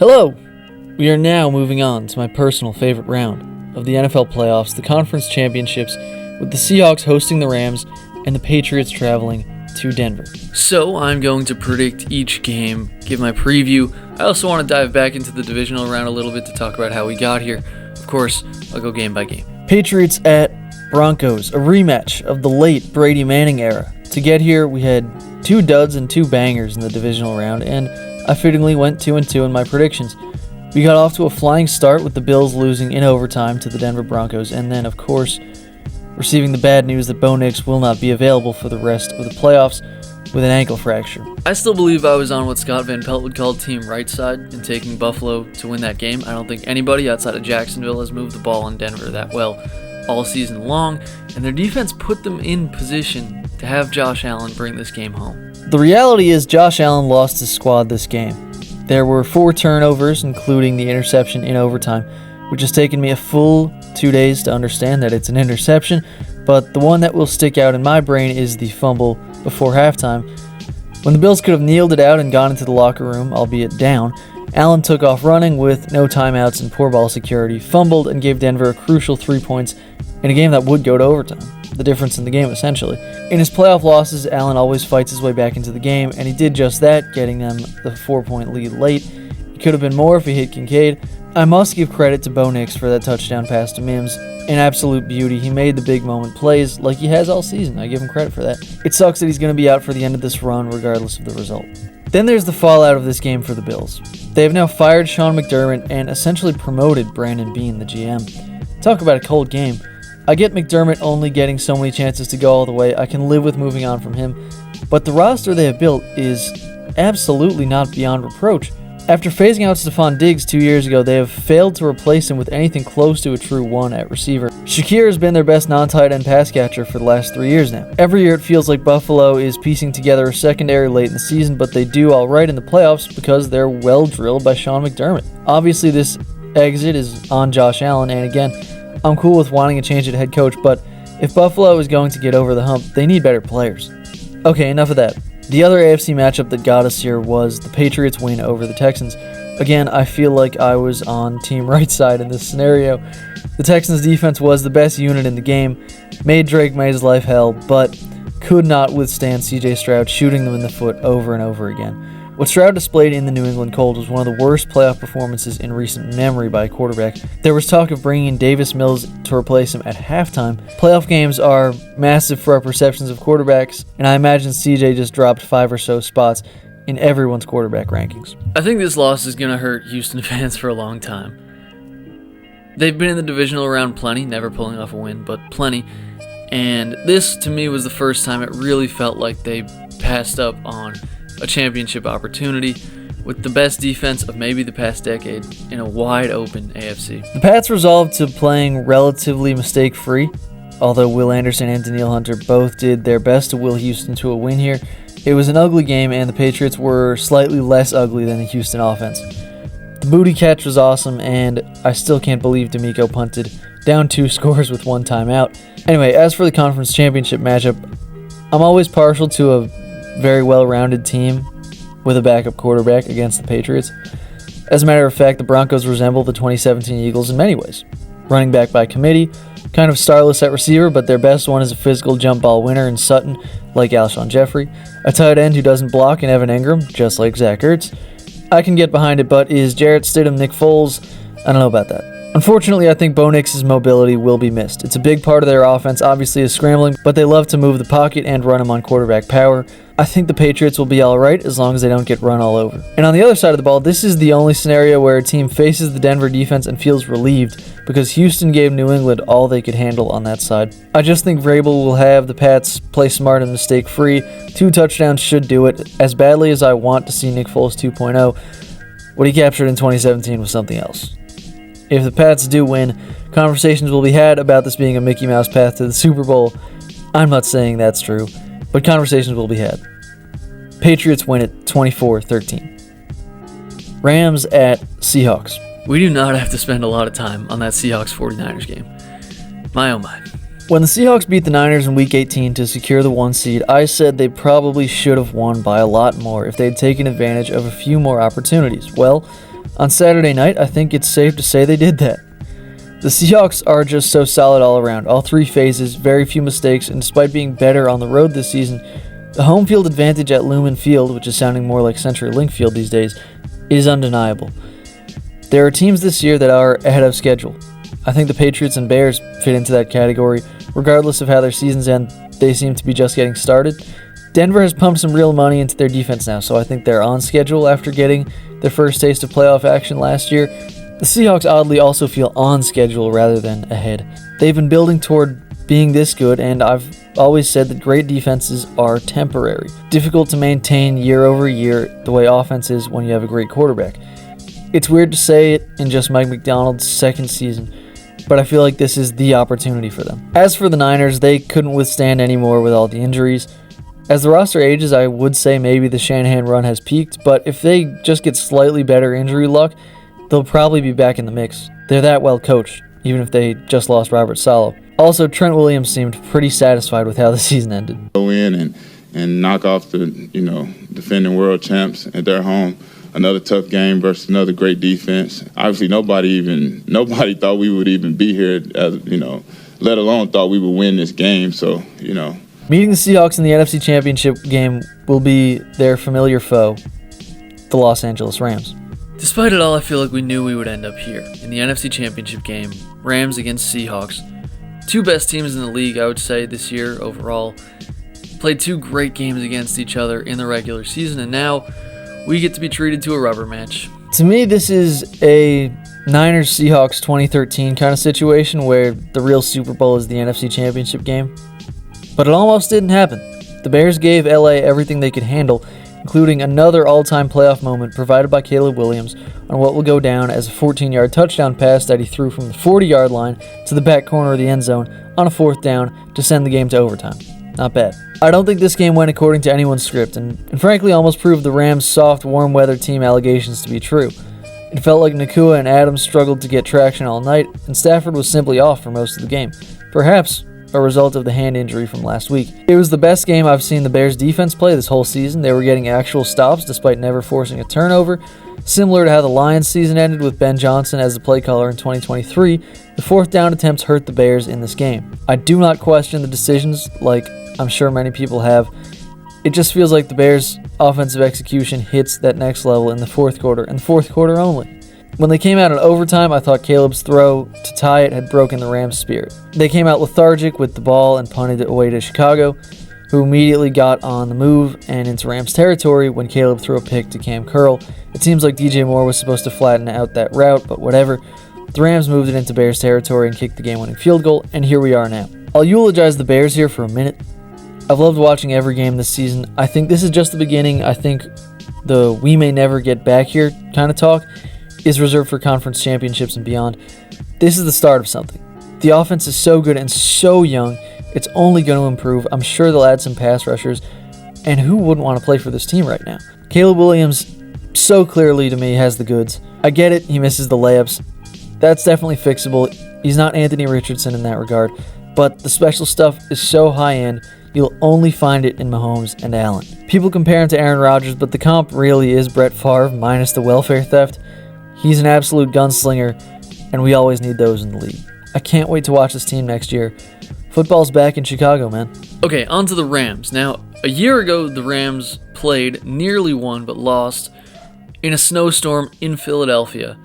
Hello! We are now moving on to my personal favorite round of the NFL playoffs, the conference championships, with the Seahawks hosting the Rams and the Patriots traveling to Denver. So I'm going to predict each game, give my preview. I also want to dive back into the divisional round a little bit to talk about how we got here. Of course, I'll go game by game. Patriots at Broncos, a rematch of the late Brady Manning era. To get here, we had 2 duds and 2 bangers in the divisional round, and I fittingly went 2-2 in my predictions. We got off to a flying start with the Bills losing in overtime to the Denver Broncos, and then, of course, receiving the bad news that Bo Nix will not be available for the rest of the playoffs with an ankle fracture. I still believe I was on what Scott Van Pelt would call team right side in taking Buffalo to win that game. I don't think anybody outside of Jacksonville has moved the ball in Denver that well all season long, and their defense put them in position to have Josh Allen bring this game home. The reality is Josh Allen lost his squad this game. There were 4 turnovers, including the interception in overtime, which has taken me a full 2 days to understand that it's an interception, but the one that will stick out in my brain is the fumble before halftime. When the Bills could have kneeled it out and gone into the locker room, albeit down, Allen took off running with no timeouts and poor ball security, fumbled, and gave Denver a crucial 3 points in a game that would go to overtime. The difference in the game, essentially. In his playoff losses, Allen always fights his way back into the game, and he did just that, getting them the 4-point lead late. He could have been more if he hit Kincaid. I must give credit to Bo Nix for that touchdown pass to Mims. An absolute beauty. He made the big moment plays like he has all season. I give him credit for that. It sucks that he's going to be out for the end of this run, regardless of the result. Then there's the fallout of this game for the Bills. They have now fired Sean McDermott and essentially promoted Brandon Beane, the GM. Talk about a cold game. I get McDermott only getting so many chances to go all the way. I can live with moving on from him. But the roster they have built is absolutely not beyond reproach. After phasing out Stephon Diggs 2 years ago, they have failed to replace him with anything close to a true 1 at receiver. Shakir has been their best non-tight end pass catcher for the last 3 years now. Every year it feels like Buffalo is piecing together a secondary late in the season, but they do all right in the playoffs because they're well drilled by Sean McDermott. Obviously this exit is on Josh Allen, and again, I'm cool with wanting a change at head coach, but if Buffalo is going to get over the hump, they need better players. Okay, enough of that. The other AFC matchup that got us here was the Patriots win over the Texans. Again, I feel like I was on team right side in this scenario. The Texans defense was the best unit in the game, made Drake May's life hell, but could not withstand CJ Stroud shooting them in the foot over and over again. What Stroud displayed in the New England Cold was one of the worst playoff performances in recent memory by a quarterback. There was talk of bringing in Davis Mills to replace him at halftime. Playoff games are massive for our perceptions of quarterbacks, and I imagine CJ just dropped 5 or so spots in everyone's quarterback rankings. I think this loss is going to hurt Houston fans for a long time. They've been in the divisional round plenty, never pulling off a win, but plenty. And this, to me, was the first time it really felt like they passed up on a championship opportunity with the best defense of maybe the past decade in a wide-open AFC. The Pats resolved to playing relatively mistake-free, although Will Anderson and Danielle Hunter both did their best to will Houston to a win here. It was an ugly game, and the Patriots were slightly less ugly than the Houston offense. The booty catch was awesome, and I still can't believe D'Amico punted down 2 scores with 1 timeout. Anyway, as for the conference championship matchup, I'm always partial to a very well-rounded team with a backup quarterback against the Patriots. As a matter of fact, the Broncos resemble the 2017 Eagles in many ways. Running back by committee, kind of starless at receiver, but their best one is a physical jump ball winner in Sutton, like Alshon Jeffrey. A tight end who doesn't block in Evan Ingram, just like Zach Ertz. I can get behind it, but is Jarrett Stidham Nick Foles? I don't know about that. Unfortunately, I think Bo Nix's mobility will be missed. It's a big part of their offense, obviously, is scrambling, but they love to move the pocket and run him on quarterback power. I think the Patriots will be alright as long as they don't get run all over. And on the other side of the ball, this is the only scenario where a team faces the Denver defense and feels relieved because Houston gave New England all they could handle on that side. I just think Vrabel will have the Pats play smart and mistake-free. 2 touchdowns should do it. As badly as I want to see Nick Foles 2.0, what he captured in 2017 was something else. If the Pats do win, conversations will be had about this being a Mickey Mouse path to the Super Bowl. I'm not saying that's true, but conversations will be had. Patriots win it 24-13. Rams at Seahawks. We do not have to spend a lot of time on that Seahawks 49ers game. My oh my. When the Seahawks beat the Niners in Week 18 to secure the 1 seed, I said they probably should have won by a lot more if they'd taken advantage of a few more opportunities. Well, On Saturday night, I think it's safe to say they did that. The Seahawks are just so solid all around, all three phases, very few mistakes, and despite being better on the road this season, the home field advantage at Lumen Field, which is sounding more like CenturyLink Field these days, is undeniable. There are teams this year that are ahead of schedule. I think the Patriots and Bears fit into that category. Regardless of how their seasons end, they seem to be just getting started. Denver has pumped some real money into their defense now, so I think they're on schedule after getting their first taste of playoff action last year. The Seahawks oddly also feel on schedule rather than ahead. They've been building toward being this good, and I've always said that great defenses are temporary. Difficult to maintain year over year the way offense is when you have a great quarterback. It's weird to say it in just Mike McDonald's second season, but I feel like this is the opportunity for them. As for the Niners, they couldn't withstand anymore with all the injuries. As the roster ages, I would say maybe the Shanahan run has peaked, but if they just get slightly better injury luck, they'll probably be back in the mix. They're that well coached, even if they just lost Robert Saleh. Also, Trent Williams seemed pretty satisfied with how the season ended. Go in and knock off the defending world champs at their home. Another tough game versus another great defense. Obviously, nobody thought we would even be here, let alone thought we would win this game. So, Meeting the Seahawks in the NFC Championship game will be their familiar foe, the Los Angeles Rams. Despite it all, I feel like we knew we would end up here in the NFC Championship game, Rams against Seahawks. Two best teams in the league, I would say, this year overall. Played two great games against each other in the regular season, and now we get to be treated to a rubber match. To me, this is a Niners-Seahawks 2013 kind of situation where the real Super Bowl is the NFC Championship game. But it almost didn't happen. The Bears gave LA everything they could handle, including another all-time playoff moment provided by Caleb Williams on what will go down as a 14-yard touchdown pass that he threw from the 40-yard line to the back corner of the end zone on a 4th down to send the game to overtime. Not bad. I don't think this game went according to anyone's script, and frankly almost proved the Rams' soft, warm-weather team allegations to be true. It felt like Nakua and Adams struggled to get traction all night, and Stafford was simply off for most of the game. Perhaps a result of the hand injury from last week. It was the best game I've seen the Bears defense play this whole season. They were getting actual stops despite never forcing a turnover. Similar to how the Lions season ended with Ben Johnson as the play caller in 2023, the 4th down attempts hurt the Bears in this game. I do not question the decisions like I'm sure many people have. It just feels like the Bears' offensive execution hits that next level in the 4th quarter, and the 4th quarter only. When they came out in overtime, I thought Caleb's throw to tie it had broken the Rams' spirit. They came out lethargic with the ball and punted it away to Chicago, who immediately got on the move and into Rams territory when Caleb threw a pick to Cam Curl. It seems like DJ Moore was supposed to flatten out that route, but whatever. The Rams moved it into Bears territory and kicked the game-winning field goal, and here we are now. I'll eulogize the Bears here for a minute. I've loved watching every game this season. I think this is just the beginning. I think the we may never get back here kind of talk is reserved for conference championships and beyond. This is the start of something. The offense is so good and so young, it's only going to improve. I'm sure they'll add some pass rushers, and who wouldn't want to play for this team right now? Caleb Williams so clearly to me has the goods. I get it, he misses the layups. That's definitely fixable. He's not Anthony Richardson in that regard, but the special stuff is so high-end, you'll only find it in Mahomes and Allen. People compare him to Aaron Rodgers, but the comp really is Brett Favre minus the welfare theft. He's an absolute gunslinger, and we always need those in the league. I can't wait to watch this team next year. Football's back in Chicago, man. Okay, on to the Rams. Now, a year ago, the Rams played, nearly won, but lost in a snowstorm in Philadelphia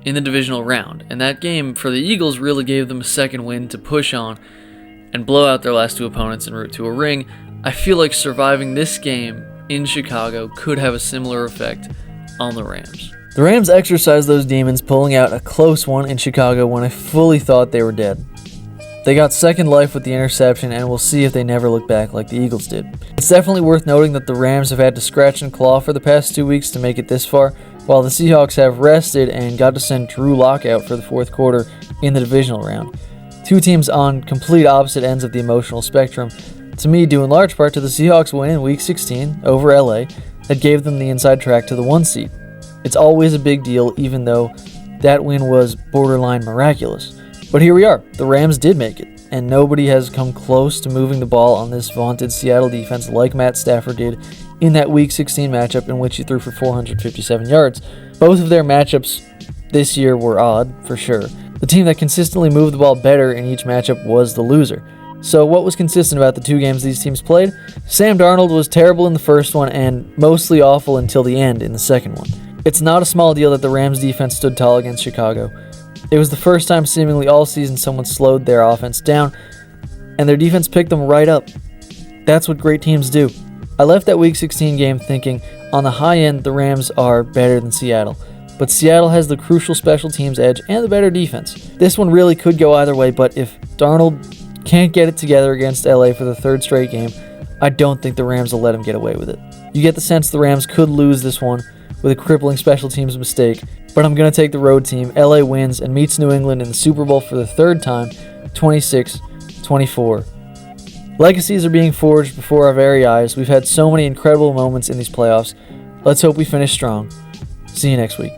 in the divisional round. And that game for the Eagles really gave them a second win to push on and blow out their last two opponents en route to a ring. I feel like surviving this game in Chicago could have a similar effect on the Rams. The Rams exercised those demons, pulling out a close one in Chicago when I fully thought they were dead. They got second life with the interception, and we'll see if they never look back like the Eagles did. It's definitely worth noting that the Rams have had to scratch and claw for the past 2 weeks to make it this far, while the Seahawks have rested and got to send Drew Lock out for the fourth quarter in the divisional round. Two teams on complete opposite ends of the emotional spectrum, to me due in large part to the Seahawks win in Week 16 over LA that gave them the inside track to the 1 seed. It's always a big deal, even though that win was borderline miraculous. But here we are. The Rams did make it, and nobody has come close to moving the ball on this vaunted Seattle defense like Matt Stafford did in that Week 16 matchup in which he threw for 457 yards. Both of their matchups this year were odd, for sure. The team that consistently moved the ball better in each matchup was the loser. So what was consistent about the two games these teams played? Sam Darnold was terrible in the first one and mostly awful until the end in the second one. It's not a small deal that the Rams defense stood tall against Chicago. It was the first time seemingly all season someone slowed their offense down, and their defense picked them right up. That's what great teams do. I left that Week 16 game thinking, on the high end, the Rams are better than Seattle. But Seattle has the crucial special teams edge and the better defense. This one really could go either way, but if Darnold can't get it together against LA for the third straight game, I don't think the Rams will let him get away with it. You get the sense the Rams could lose this one with a crippling special teams mistake, but I'm going to take the road team. LA wins and meets New England in the Super Bowl for the third time, 26-24. Legacies are being forged before our very eyes. We've had so many incredible moments in these playoffs. Let's hope we finish strong. See you next week.